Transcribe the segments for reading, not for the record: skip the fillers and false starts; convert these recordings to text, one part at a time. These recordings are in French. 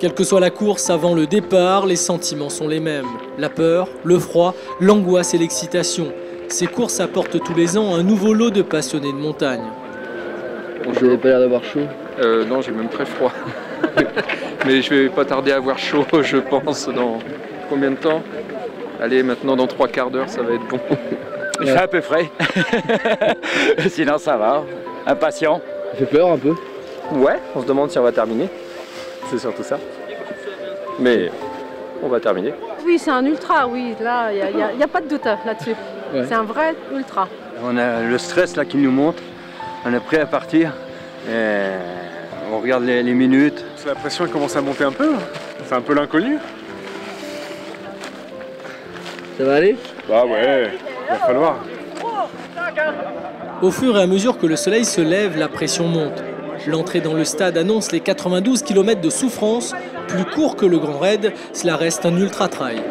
Quelle que soit la course, avant le départ, les sentiments sont les mêmes. La peur, le froid, l'angoisse et l'excitation. Ces courses apportent tous les ans un nouveau lot de passionnés de montagne. Vous n'avez pas l'air d'avoir chaud? Non, j'ai même très froid. Mais je vais pas tarder à avoir chaud, je pense, dans combien de temps? Allez, maintenant dans 3 quarts d'heure, ça va être bon. Il fait un peu frais. Sinon ça va, impatient. Ça fait peur un peu? Ouais, on se demande si on va terminer. C'est surtout ça. Mais on va terminer. Oui, c'est un ultra, oui. Là, il n'y a pas de doute là-dessus. Ouais. C'est un vrai ultra. On a le stress là qui nous monte. On est prêt à partir. Et on regarde les minutes. La pression commence à monter un peu. C'est un peu l'inconnu. Ça va aller? Bah ouais, il va falloir. Au fur et à mesure que le soleil se lève, la pression monte. L'entrée dans le stade annonce les 92 km de souffrance. Plus court que le Grand Raid, cela reste un ultra-trail.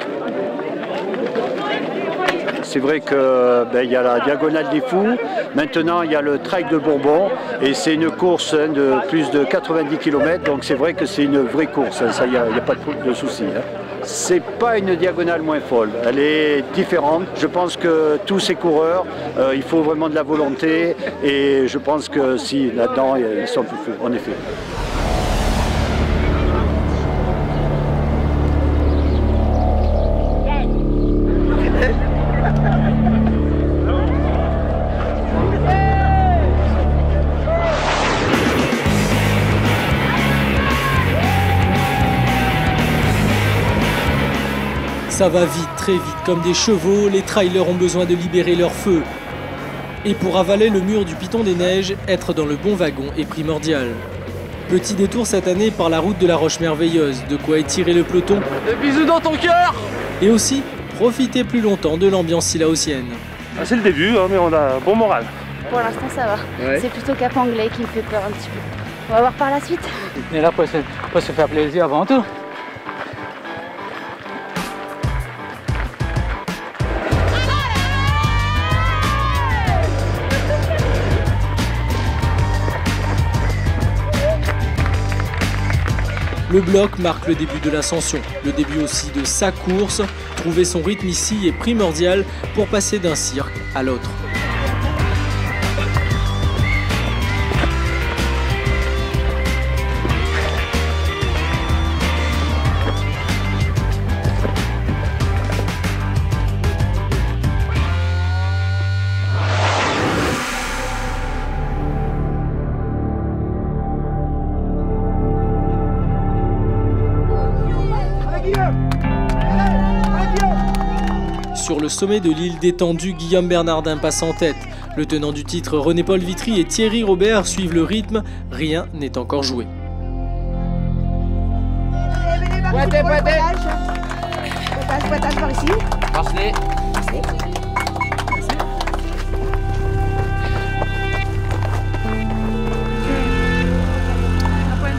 C'est vrai qu'il y a la Diagonale des Fous, maintenant il y a le Trail de Bourbon et c'est une course de plus de 90 km, donc c'est vrai que c'est une vraie course, ça il n'y a pas de souci. C'est pas une diagonale moins folle, elle est différente. Je pense que tous ces coureurs, il faut vraiment de la volonté et je pense que si là-dedans ils sont plus fous, en effet. Ça va vite, très vite, comme des chevaux, les trailers ont besoin de libérer leur feu. Et pour avaler le mur du Piton des Neiges, être dans le bon wagon est primordial. Petit détour cette année par la route de la Roche Merveilleuse, de quoi étirer le peloton. Des bisous dans ton cœur! Et aussi, profiter plus longtemps de l'ambiance silaosienne. Ah, c'est le début, hein, mais on a un bon moral. Pour l'instant ça va, ouais. C'est plutôt Cap Anglais qui me fait peur un petit peu. On va voir par la suite. Et là, faut se faire plaisir avant tout. Le bloc marque le début de l'ascension, le début aussi de sa course. Trouver son rythme ici est primordial pour passer d'un cirque à l'autre. Sur le sommet de l'île détendue, Guillaume Bernardin passe en tête. Le tenant du titre René-Paul Vitry et Thierry Robert suivent le rythme. Rien n'est encore joué. Pointage par ici. Passe-les.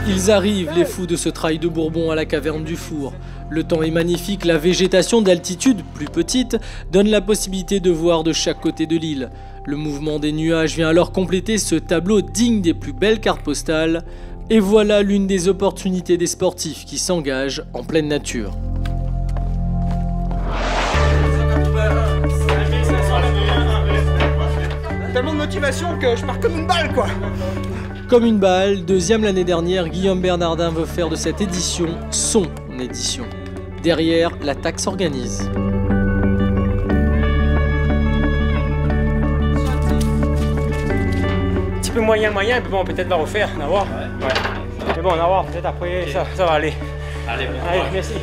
Ils arrivent, les fous de ce trail de Bourbon à la caverne du Four. Le temps est magnifique, la végétation d'altitude, plus petite, donne la possibilité de voir de chaque côté de l'île. Le mouvement des nuages vient alors compléter ce tableau digne des plus belles cartes postales. Et voilà l'une des opportunités des sportifs qui s'engagent en pleine nature. Tellement de motivation que je pars comme une balle, quoi. Comme une balle, deuxième l'année dernière, Guillaume Bernardin veut faire de cette édition son édition. Derrière, l'attaque s'organise. Un petit peu moyen, mais bon, peut-être va refaire, on va voir. Ouais. Mais bon, on va voir, peut-être après, ça va aller. Allez, merci.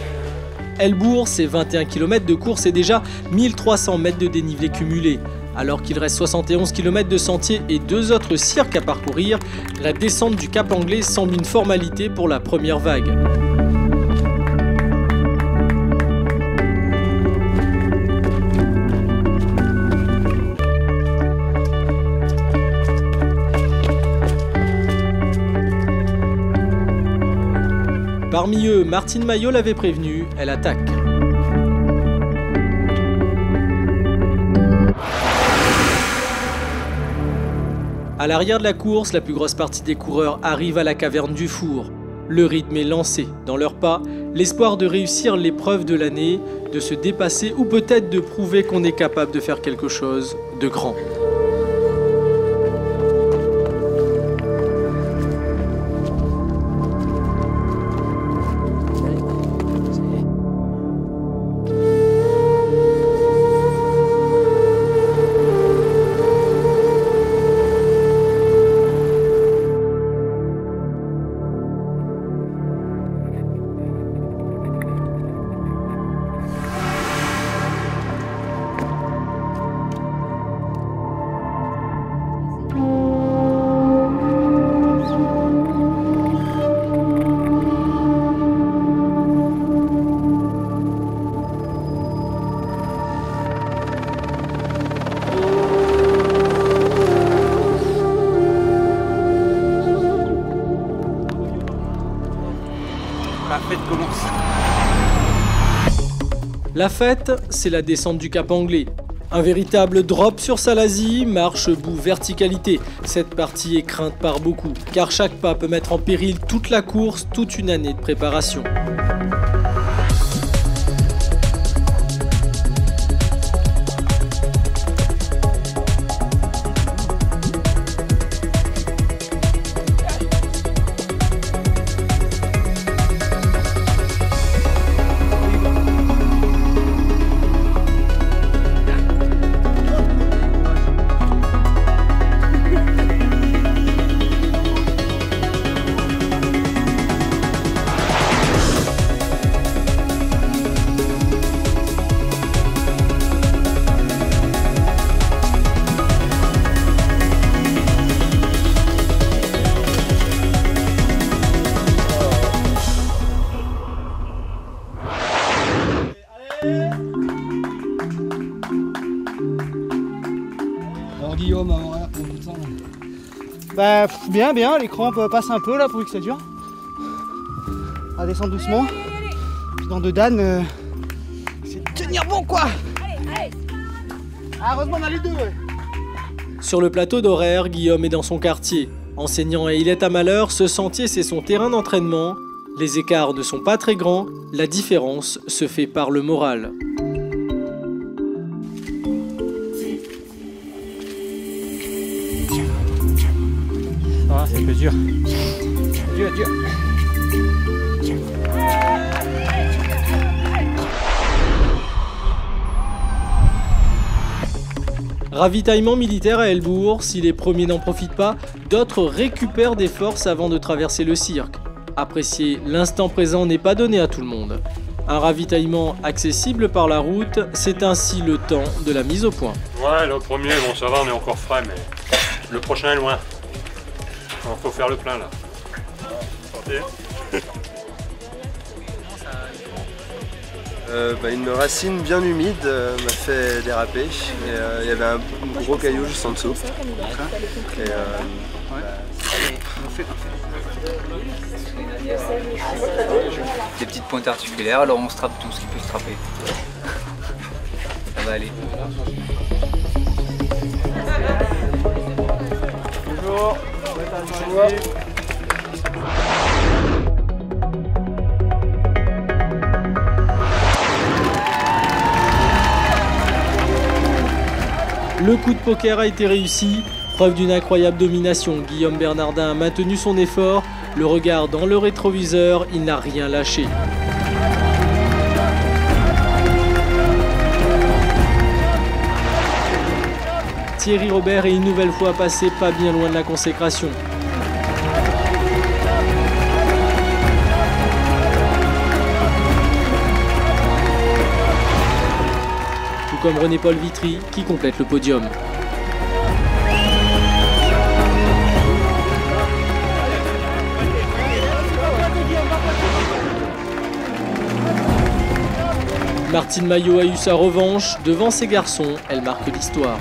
Elbourg, c'est 21 km de course et déjà 1300 mètres de dénivelé cumulé. Alors qu'il reste 71 km de sentier et 2 autres cirques à parcourir, la descente du Cap Anglais semble une formalité pour la première vague. Parmi eux, Martine Maillot l'avait prévenu, elle attaque. À l'arrière de la course, la plus grosse partie des coureurs arrive à la caverne du Four. Le rythme est lancé. Dans leurs pas, l'espoir de réussir l'épreuve de l'année, de se dépasser ou peut-être de prouver qu'on est capable de faire quelque chose de grand. La fête commence. La fête, c'est la descente du Cap Anglais. Un véritable drop sur Salazie, marche bout verticalité. Cette partie est crainte par beaucoup, car chaque pas peut mettre en péril toute la course, toute une année de préparation. Alors Guillaume, avant l'air pour tout ça. Bah bien, les crampes passent un peu là pour que ça dure. On va descendre doucement. Puis dans deux dames, c'est de tenir bon quoi. Ah, heureusement on a les deux. Ouais. Sur le plateau d'horaire, Guillaume est dans son quartier. Enseignant et il est à Malheur, ce sentier c'est son terrain d'entraînement. Les écarts ne sont pas très grands, la différence se fait par le moral. Ah, c'est un peu dur. Dur. Ravitaillement militaire à Helbourg, si les premiers n'en profitent pas, d'autres récupèrent des forces avant de traverser le cirque. Apprécier l'instant présent n'est pas donné à tout le monde. Un ravitaillement accessible par la route, c'est ainsi le temps de la mise au point. Ouais, le premier, bon ça va, on est encore frais, mais le prochain est loin. Il faut faire le plein là. Une racine bien humide m'a fait déraper. Il y avait un gros caillou juste en dessous. Des petites pointes articulaires, alors on strappe tout ce qui peut se strapper. Ça va aller. Bonjour. Le coup de poker a été réussi, preuve d'une incroyable domination. Guillaume Bernardin a maintenu son effort, le regard dans le rétroviseur, il n'a rien lâché. Thierry Robert est une nouvelle fois passé pas bien loin de la consécration. Tout comme René-Paul Vitry qui complète le podium. Martine Maillot a eu sa revanche. Devant ses garçons, elle marque l'histoire.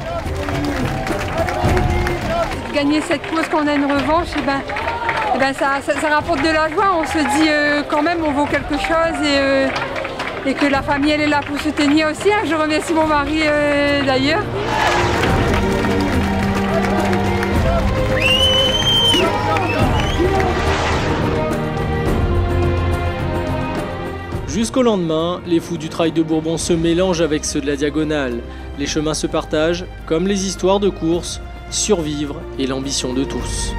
Gagner cette course quand on a une revanche, ça rapporte de la joie. On se dit quand même on vaut quelque chose et que la famille elle est là pour soutenir aussi. Je remercie mon mari d'ailleurs. Jusqu'au lendemain, les fous du trail de Bourbon se mélangent avec ceux de la Diagonale. Les chemins se partagent, comme les histoires de course, survivre et l'ambition de tous.